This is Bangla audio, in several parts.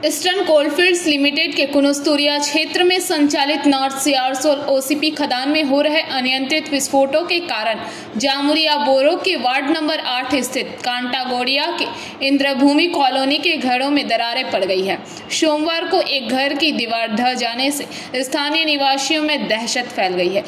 ईस्टर्न कोलफील्ड्स लिमिटेड के कुनस्तुरिया क्षेत्र में संचालित नॉर्थ सियारसोल ओसीपी खदान में हो रहे अनियंत्रित विस्फोटों के कारण जामुरिया बोरो के वार्ड नंबर 8 स्थित कांटागोड़िया के इंद्रभूमि कॉलोनी के घरों में दरारें पड़ गई है। सोमवार को एक घर की दीवार ढह जाने से स्थानीय निवासियों में दहशत फैल गई है।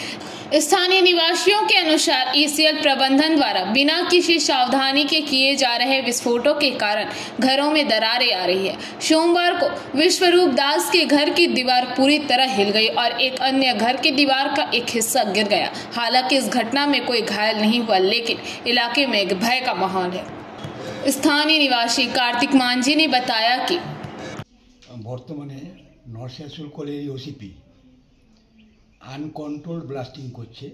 स्थानीय निवासियों के अनुसार ईसीएल प्रबंधन द्वारा बिना किसी सावधानी के किए जा रहे विस्फोटों के कारण घरों में दरारें आ रही है। सोमवार को विश्वरूप दास के घर की दीवार पूरी तरह हिल गई और एक अन्य घर की दीवार का एक हिस्सा गिर गया। हालांकि इस घटना में कोई घायल नहीं हुआ, लेकिन इलाके में एक भय का माहौल है। स्थानीय निवासी कार्तिक मांझी ने बताया कि বর্তমানে নর্থ সিয়ারসোল কলেজের ওসিপি আনকন্ট্রোল ব্লাস্টিং করছে,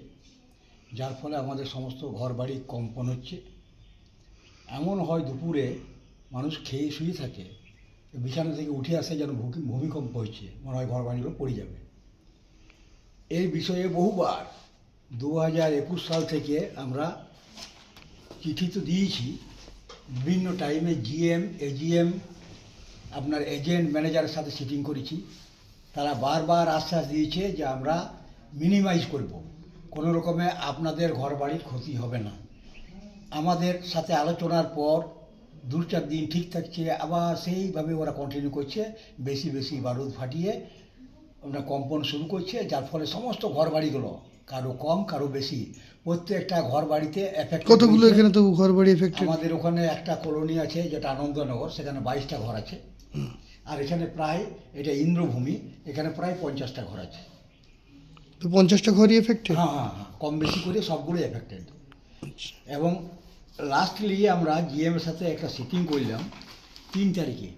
যার ফলে আমাদের সমস্ত ঘরবাড়ি কম্পন হচ্ছে। এমন হয় দুপুরে মানুষ খেয়ে শুয়ে থাকে, বিছানা থেকে উঠে আসে যেন ভূমিকম্প হচ্ছে, মনে হয় ঘরবাড়িগুলো পড়ে যাবে। এই বিষয়ে বহুবার 2021 সাল থেকে আমরা চিঠি তো দিয়েছি, বিভিন্ন টাইমে জিএম এজিএম আপনার এজেন্ট ম্যানেজারের সাথে সিটিং করেছি। তারা বারবার আশ্বাস দিয়েছে যে আমরা মিনিমাইজ করব, কোনো রকমে আপনাদের ঘরবাড়ির ক্ষতি হবে না। আমাদের সাথে আলোচনার পর 2-4 দিন ঠিক থাকছে, আবার সেইভাবে ওরা কন্টিনিউ করছে, বেশি বেশি বারুদ ফাটিয়ে আমরা কম্পন শুরু করছে, যার ফলে সমস্ত ঘরবাড়িগুলো কারো কম কারো বেশি প্রত্যেকটা ঘরবাড়িতে এফেক্ট। কতগুলো এখানে তো ঘরবাড়ি এফেক্টেড? আমাদের ওখানে একটা কলোনি আছে যেটা আনন্দনগর, সেখানে 22টা ঘর আছে। আর এখানে প্রায়, এটা ইন্দ্রভূমি, এখানে প্রায় 50টা ঘর আছে। তো 50টা ঘরই এফেক্টেড? হ্যাঁ হ্যাঁ হ্যাঁ, কম বেশি করে সবগুলো এফেক্টেড। এবং লাস্টলি আমরা জিএম এর সাথে একটা সিটিং করলাম 3 তারিখে,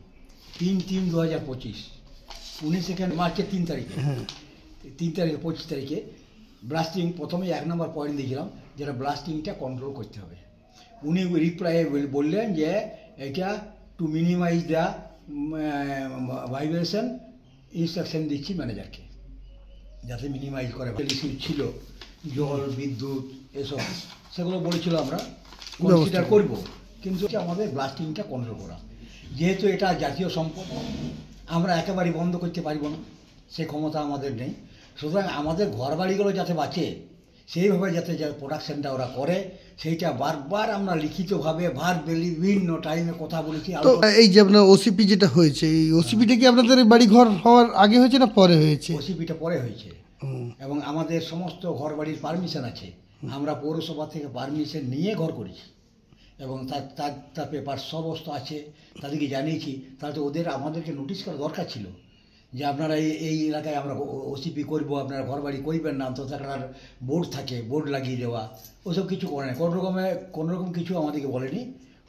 3/3/2025, 19 মার্চের 3 তারিখে, 25 তারিখে ব্লাস্টিং। প্রথমে 1 নম্বর পয়েন্ট দিয়েছিলাম যেটা ব্লাস্টিংটা কন্ট্রোল করতে হবে। উনি রিপ্লাই বললেন যে এটা to minimise the vibration, instruction দিচ্ছি ম্যানেজারকে যাতে মিনিমাইজ করে। ইস্যু ছিল জল বিদ্যুৎ এসব, সেগুলো বলেছিল আমরা কনসিডার করব, কিন্তু আমাদের ব্লাস্টিংটা কন্ট্রোল করা। যেহেতু এটা জাতীয় সম্পদ, আমরা একেবারেই বন্ধ করতে পারবো না, সে ক্ষমতা আমাদের নেই। সুতরাং আমাদের ঘরবাড়িগুলো যাতে বাঁচে সেইভাবে যাতে প্রোডাকশনটা ওরা করে, সেইটা বারবার আমরা লিখিতভাবে বিভিন্ন টাইমে কথা বলেছি। এই যে আপনার ওসিপি যেটা হয়েছে, এই ওসিপিটা কি আপনাদের বাড়ি ঘর হওয়ার আগে হয়েছে না পরে হয়েছে? ওসিপিটা পরে হয়েছে, এবং আমাদের সমস্ত ঘরবাড়ির পারমিশন আছে। আমরা পৌরসভা থেকে পারমিশন নিয়ে ঘর করেছি, এবং তার পেপার সমস্ত আছে, তাদেরকে জানিয়েছি। তাহলে তো আমাদেরকে নোটিশ করা দরকার ছিল যে আপনারা এই এলাকায় আমরা ওসিপি করব, আপনারা ঘরবাড়ি করবেন না, অন্তত একটা বোর্ড থাকে, বোর্ড লাগিয়ে দেওয়া, ওসব কিছু করে না। কোনো রকম কিছু আমাদেরকে বলেনি।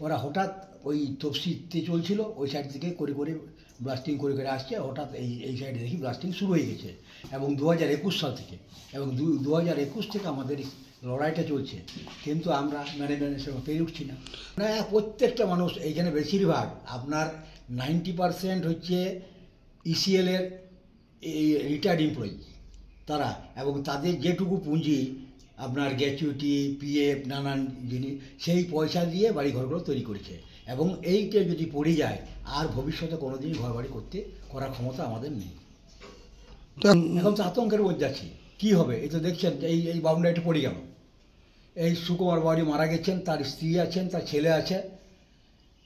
ওরা হঠাৎ ওই তফসিতে চলছিল, ওই সাইড থেকে করে ব্লাস্টিং করে আসছে। হঠাৎ এই সাইডে দেখি ব্লাস্টিং শুরু হয়ে গেছে, এবং 2021 সাল থেকে, এবং 2021 থেকে আমাদের লড়াইটা চলছে, কিন্তু আমরা ম্যানেজমেন্টের সঙ্গে পেরে উঠছি না। প্রত্যেকটা মানুষ এইখানে বেশিরভাগ আপনার 90% হচ্ছে ইসিএলের এই রিটায়ার্ড এমপ্লয়ি তারা, এবং তাদের যেটুকু পুঁজি আপনার গ্র্যাচুইটি পিএফ নানান জিনিস, সেই পয়সা দিয়ে বাড়ি ঘরগুলো তৈরি করেছে। এবং এইটা যদি পড়ে যায়, আর ভবিষ্যতে কোনোদিনই ঘরবাড়ি করার ক্ষমতা আমাদের নেই। এখন তো আতঙ্কের মধ্যে আছি, কী হবে? এই তো দেখছেন এই বাউন্ডারিটা পড়ে গেল। এই সুকুমার বাড়ি মারা গেছেন, তার স্ত্রী আছেন, তার ছেলে আছে,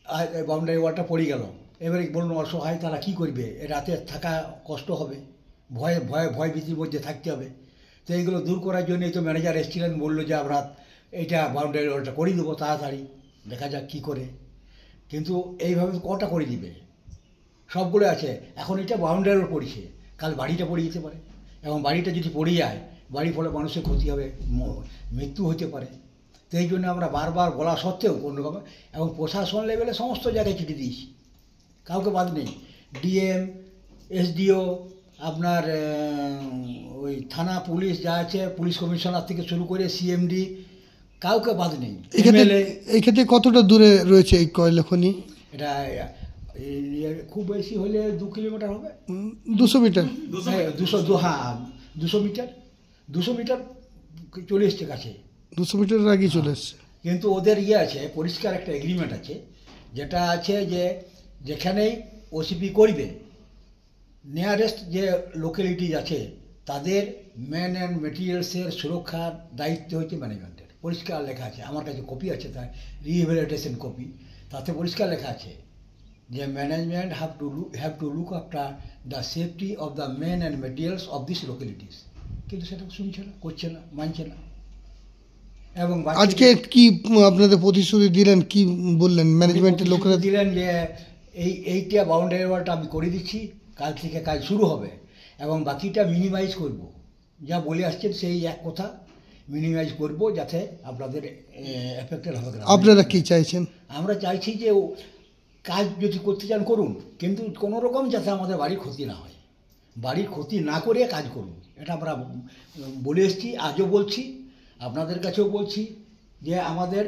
আর এই বাউন্ডারি ওয়ালটা পড়ে গেল। এবারে বলুন, অসহায় তারা কী করবে? রাতে থাকা কষ্ট হবে, ভয় ভীতির মধ্যে থাকতে হবে। তো এইগুলো দূর করার জন্যই তো ম্যানেজার এসেছিলেন, বললো যে আমরা এইটা বাউন্ডারি ওয়ালটা করে দেবো তাড়াতাড়ি, দেখা যাক কী করে। কিন্তু এইভাবে কটা করে দিবে? সবগুলো আছে, এখন এটা বাউন্ডারি ওয়াল পড়েছে, কাল বাড়িটা পড়ে যেতে পারে, এবং বাড়িটা যদি পড়ে যায়, বাড়ির ফলে মানুষের ক্ষতি হবে, মৃত্যু হতে পারে। তো এই জন্য আমরা বারবার বলা সত্ত্বেও কোনো রকম, এবং প্রশাসন লেভেলে সমস্ত জায়গায় চিঠি দিয়েছি, কাউকে বাদ নেই। ডিএম, এসডিও, আপনার ওই থানা পুলিশ যা আছে, পুলিশ কমিশনার থেকে শুরু করে সিএমডি, কাউকে বাদ নেই। এই ক্ষেত্রে কতটা দূরে রয়েছে এই কয়লা খনি? এটা খুব বেশি হলে 2 কিলোমিটার হবে। 200 মিটার? 200 মিটার, 200 মিটার চলে এসছে কাছে। 200 মিটারের আগে চলে এসছে। কিন্তু ওদের আছে, পরিষ্কার একটা এগ্রিমেন্ট আছে, যেটা আছে যে যেখানেই ওসিপি করবে, নিয়ারেস্ট যে লোকালিটিজ আছে তাদের ম্যান অ্যান্ড মেটেরিয়ালসের সুরক্ষার দায়িত্ব হচ্ছে ম্যানেজমেন্টের। পরিষ্কার লেখা আছে, আমার কাছে কপি আছে, তার রিহ্যাবিলিটেশন কপি, তাতে পরিষ্কার লেখা আছে যে management have to look after the safety of the man and materials of this localities. কিন্তু সেটা শুনছে না, করছে না, মানছে না। এবং আজকে কি আপনাদের প্রতিশ্রুতি দিলেন, কি বললেন ম্যানেজমেন্টের লোকেরা? দিলেন যে এইটা বাউন্ডারি ওয়ালটা আমি করে দিচ্ছি, কাল থেকে কাজ শুরু হবে এবং বাকিটা মিনিমাইজ করব। যা বলে আসছেন সেই এক কথা, মিনিমাইজ করব যাতে আপনাদের এফেক্টেড হবে না। আপনারা কি চাইছেন? আমরা চাইছি যে কাজ যদি করতে চান করুন, কিন্তু কোনো রকম যাতে আমাদের বাড়ির ক্ষতি না হয়, বাড়ির ক্ষতি না করে কাজ করুন, এটা আমরা বলে এসেছি, আজও বলছি, আপনাদের কাছেও বলছি যে আমাদের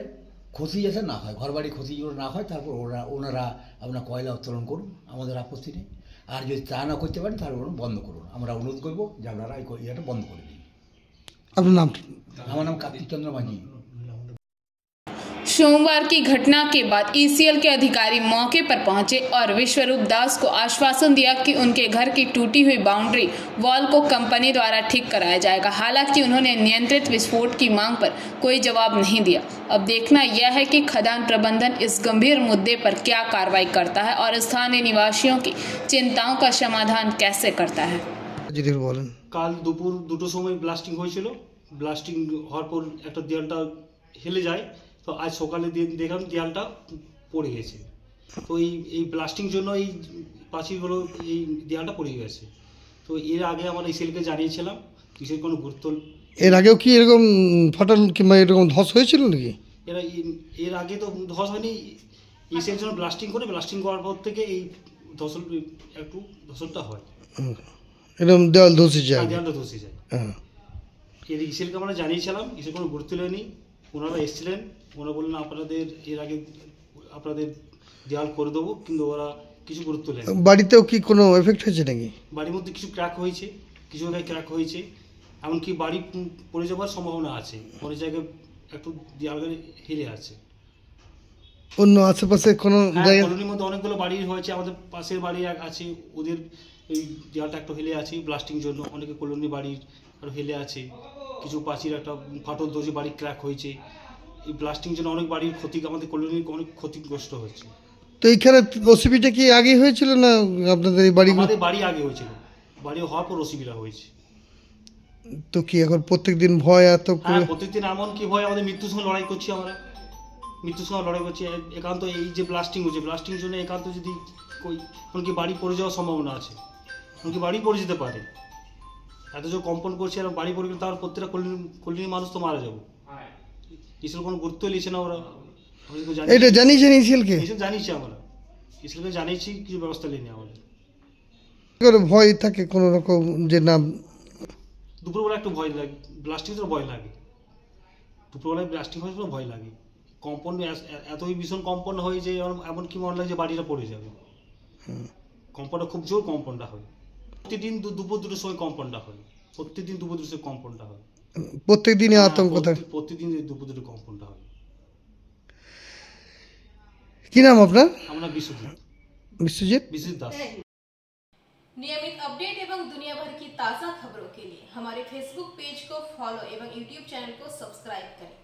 ক্ষতি যাতে না হয়, ঘর বাড়ির ক্ষতি যেন না হয়। তারপর ওনারা আপনার কয়লা উত্তোলন করুন, আমাদের আপত্তি নেই। আর যদি তা না করতে পারেন তাহলে ওরা বন্ধ করুন, আমরা অনুরোধ করবো যে আপনারা এটা বন্ধ করে দিন। আপনার নাম? আমার নাম কার্তিক চন্দ্র মাঝি। सोमवार की घटना के बाद ईसीएल के अधिकारी मौके पर पहुंचे और विश्वरूप दास को आश्वासन दिया कि उनके घर की टूटी हुई बाउंड्री वॉल को कंपनी द्वारा ठीक कराया जाएगा। हालांकि उन्होंने नियंत्रित विस्फोट की मांग पर कोई जवाब नहीं दिया। अब देखना यह है कि खदान प्रबंधन इस गंभीर मुद्दे पर क्या कार्रवाई करता है और स्थानीय निवासियों की चिंताओं का समाधान कैसे करता है। যদি বলেন। কাল দুপুর 2টোর সময় ব্লাস্টিং হয়েছিল। ব্লাস্টিং হওয়ার পর একটা দেয়ালটা হেলে যায়, তো আজ সকালে দেখলাম দেয়ালটা পড়ে গেছে। তো এই ব্লাস্টিং জন্য এই পাঁচিলগুলো, এই দেয়ালটা পড়ে গেছে। তো এর আগে আমরা ইসিএলকে জানিয়েছিলাম, কিসের কোনো গুরুত্ব। এর আগেও কি এরকম ফাটল কিংবা এরকম ধস হয়েছিল নাকি? এর আগে তো ধস হয়নি, ইসিএল জন্য ব্লাস্টিং করার পর থেকে এই ধসলটা হয়। এরকম দেওয়াল ধসে যায়, দেওয়ালটা ধসে যায়। হ্যাঁ, এর ইসিএলকে আমরা জানিয়েছিলাম, ইসিএল কোনো গুরুত্ব নেয়নি। ওনারা এসেছিলেন, ওরা বললেন আপনাদের এর আগে আপনাদের দেওয়াল করে দেবো, কিন্তু ওরা কিছু গুরুত্ব নেই। বাড়িতেও কি কোনো এফেক্ট হয়েছে নাকি? বাড়ির মধ্যে কিছু ক্র্যাক হয়েছে, কিছু জায়গায় ক্র্যাক হয়েছে, এমনকি বাড়ি পড়ে যাওয়ার সম্ভাবনা আছে। অনেক জায়গায় একটু দেওয়াল হেলে আছে। অন্য আশেপাশে কোনো জায়গায় কলোনির মধ্যে অনেকগুলো বাড়ি হয়েছে, আমাদের পাশের বাড়ি আছে, ওদের এই দেওয়ালটা একটু হেলে আছে ব্লাস্টিং জন্য। অনেকে কলোনি বাড়ির আরও হেলে আছে, কিছু পাঁচির একটা ফাটল ধরেছে, বাড়ি ক্র্যাক হয়েছে। এই ব্লাস্টিং জন্য অনেক বাড়ির ক্ষতি, আমাদের কলোনির অনেক ক্ষতিগ্রস্ত হয়েছে। তো এইখানে ওসিপিটা কি আগে হয়েছিল না আপনাদের এই বাড়ি? আমাদের বাড়ি আগে হয়েছিল, বাড়ি হওয়ার পর ওসিপিটা হয়েছে। তো কি এখন প্রত্যেকদিন ভয় এত? হ্যাঁ, প্রত্যেকদিন এমন কি ভয়, আমাদের মৃত্যুর সঙ্গে লড়াই করছি, আমরা মৃত্যুর সঙ্গে লড়াই করছি। একান্ত এই যে ব্লাস্টিং হচ্ছে, ব্লাস্টিং জন্য একান্ত যদি এমনকি বাড়ি পড়ে যাওয়ার সম্ভাবনা আছে, এমনকি বাড়ি পড়ে যেতে পারে। এত যে কম্পন করছে আর বাড়ি পড়ে গেলে তার প্রত্যেকটা কলোনির মানুষ তো মারা যাবো। ইসিএল কোনো গুরুত্ব নিচ্ছে না। ওরা এটা জানিয়েছেন ইসিএলকে? জানিয়েছি, আমরা ইসিএলকে জানিয়েছি, কিছু ব্যবস্থা নেই আমাদের। ভয় থাকে কোনো রকম যে না? দুপুরবেলা একটু ভয় লাগে, ব্লাস্টিং তো ভয় লাগে। দুপুরবেলায় ব্লাস্টিং হওয়ার জন্য ভয় লাগে। কম্পন এতই ভীষণ কম্পন হয় যে এমনকি মনে লাগে যে বাড়িটা পড়ে যাবে। কম্পনটা খুব জোর কম্পনটা হয়। প্রতিদিন দুপুর 2টোর সময় কম্পনটা হয়। প্রত্যেকদিন দুপুর 2টোর সময় কম্পনটা হয়। প্রত্যেক দিনই আতঙ্ক থাকে? প্রতিদিন দুপুর 2টো কম্পনটা হয়। কি নাম আপনার? আমরা বিশ্বজিৎ দাস। नियमित अपडेट एवं दुनिया भर की ताज़ा खबरों के लिए हमारे फेसबुक पेज को फॉलो एवं यूट्यूब चैनल को सब्सक्राइब करें।